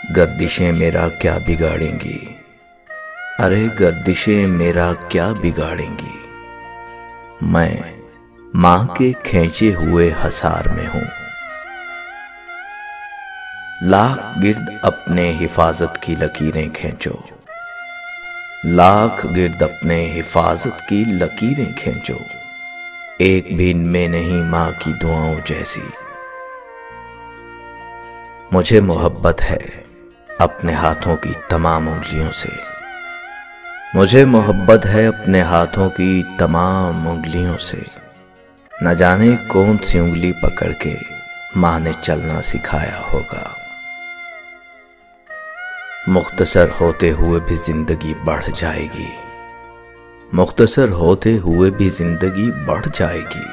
गर्दिशें मेरा क्या बिगाड़ेंगी। अरे गर्दिशें मेरा क्या बिगाड़ेंगी। मैं माँ के खींचे हुए हसार में हूं। लाख गिर्द अपने हिफाजत की लकीरें खींचो, लाख गिर्द अपने हिफाजत की लकीरें खींचो, एक भी इनमें नहीं माँ की दुआओं जैसी। मुझे मोहब्बत है अपने हाथों की तमाम उंगलियों से, मुझे मोहब्बत है अपने हाथों की तमाम उंगलियों से। न जाने कौन सी उंगली पकड़ के माँ ने चलना सिखाया होगा। मुख्तसर होते हुए भी जिंदगी बढ़ जाएगी, मुख्तसर होते हुए भी जिंदगी बढ़ जाएगी।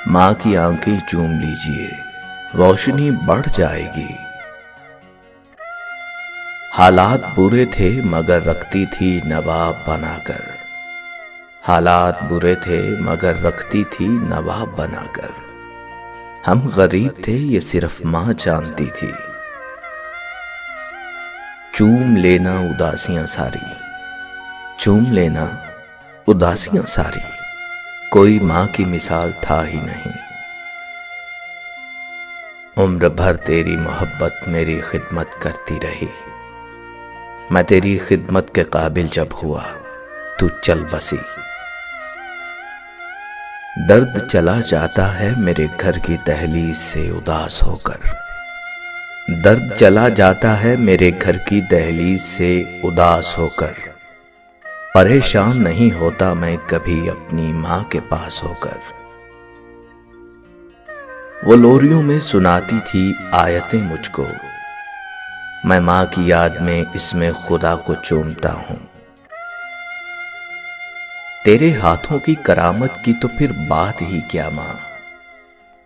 माँ की आंखें चूम लीजिए, रोशनी बढ़ जाएगी। हालात बुरे थे मगर रखती थी नवाब बनाकर, हालात बुरे थे मगर रखती थी नवाब बनाकर। हम गरीब थे ये सिर्फ माँ जानती थी। चूम लेना उदासियां सारी, चूम लेना उदासियां सारी, कोई माँ की मिसाल था ही नहीं। उम्र भर तेरी मोहब्बत मेरी खिदमत करती रही। मैं तेरी खिदमत के काबिल जब हुआ तू चल बसी। दर्द चला जाता है मेरे घर की दहलीज से उदास होकर, दर्द चला जाता है मेरे घर की दहलीज से उदास होकर। परेशान नहीं होता मैं कभी अपनी माँ के पास होकर। वो लोरियों में सुनाती थी आयतें मुझको, मैं माँ की याद में इसमें खुदा को चूमता हूं। तेरे हाथों की करामत की तो फिर बात ही क्या माँ,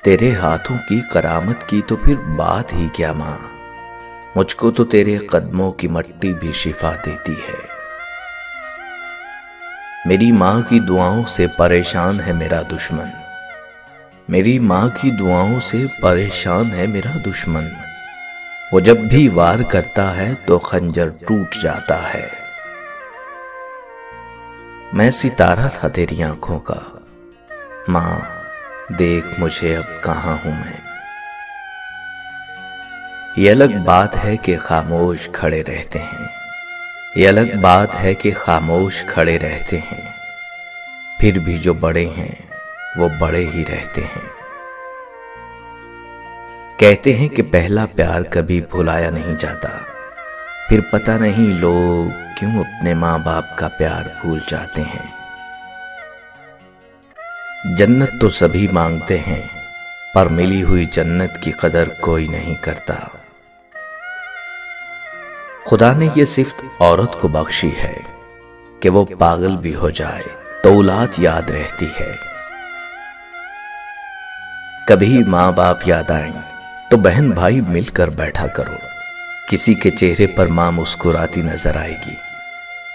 तेरे हाथों की करामत की तो फिर बात ही क्या माँ। मुझको तो तेरे कदमों की मट्टी भी शिफा देती है। मेरी माँ की दुआओं से परेशान है मेरा दुश्मन, मेरी माँ की दुआओं से परेशान है मेरा दुश्मन। वो जब भी वार करता है तो खंजर टूट जाता है। मैं सितारा था तेरी आंखों का, माँ देख मुझे अब कहां हूं मैं। ये अलग बात है कि खामोश खड़े रहते हैं, ये अलग बात है कि खामोश खड़े रहते हैं। फिर भी जो बड़े हैं वो बड़े ही रहते हैं। कहते हैं कि पहला प्यार कभी भुलाया नहीं जाता, फिर पता नहीं लोग क्यों अपने माँ बाप का प्यार भूल जाते हैं। जन्नत तो सभी मांगते हैं पर मिली हुई जन्नत की कदर कोई नहीं करता। खुदा ने ये सिर्फ औरत को बख्शी है कि वो पागल भी हो जाए तो औलाद याद रहती है। कभी माँ बाप याद आए तो बहन भाई मिलकर बैठा करो। किसी के चेहरे पर माँ मुस्कुराती नजर आएगी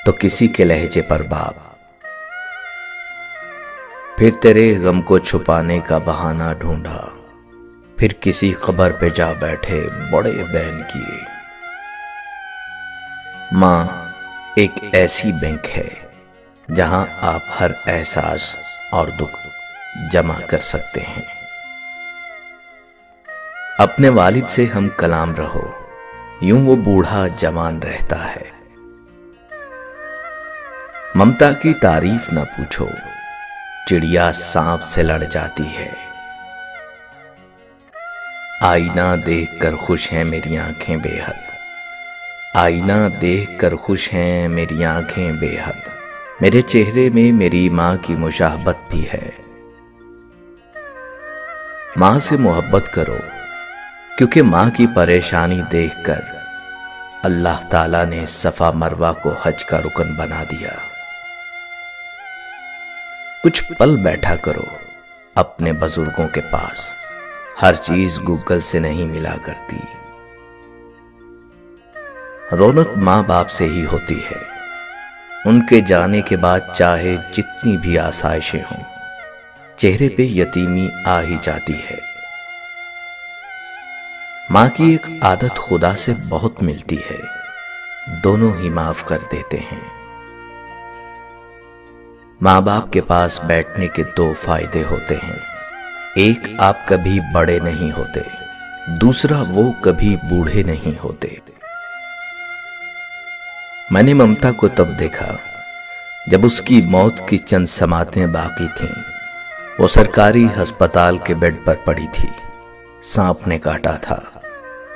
तो किसी के लहजे पर बाप। फिर तेरे गम को छुपाने का बहाना ढूंढा, फिर किसी खबर पे जा बैठे बड़े बहन किए। माँ एक ऐसी बैंक है जहां आप हर एहसास और दुख जमा कर सकते हैं। अपने वालिद से हम कलाम रहो, यूं वो बूढ़ा जवान रहता है। ममता की तारीफ ना पूछो, चिड़िया सांप से लड़ जाती है। आईना देखकर खुश हैं मेरी आंखें बेहद, आईना देखकर खुश हैं मेरी आंखें बेहद। मेरे चेहरे में मेरी माँ की मुशाहबत भी है। माँ से मोहब्बत करो क्योंकि माँ की परेशानी देखकर अल्लाह ताला ने सफा मरवा को हज का रुकन बना दिया। कुछ पल बैठा करो अपने बुजुर्गों के पास, हर चीज गूगल से नहीं मिला करती। रौनक माँ बाप से ही होती है, उनके जाने के बाद चाहे जितनी भी आसाइशें हों, चेहरे पे यतीमी आ ही जाती है। माँ की एक आदत खुदा से बहुत मिलती है, दोनों ही माफ कर देते हैं। माँ बाप के पास बैठने के दो फायदे होते हैं, एक आप कभी बड़े नहीं होते, दूसरा वो कभी बूढ़े नहीं होते। मैंने ममता को तब देखा जब उसकी मौत की चंद समातें बाकी थीं। वो सरकारी अस्पताल के बेड पर पड़ी थी। सांप ने काटा था,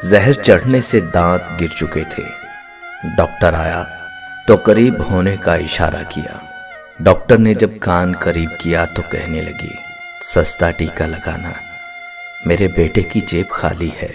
जहर चढ़ने से दांत गिर चुके थे। डॉक्टर आया तो करीब होने का इशारा किया। डॉक्टर ने जब कान करीब किया तो कहने लगी, सस्ता टीका लगाना, मेरे बेटे की जेब खाली है।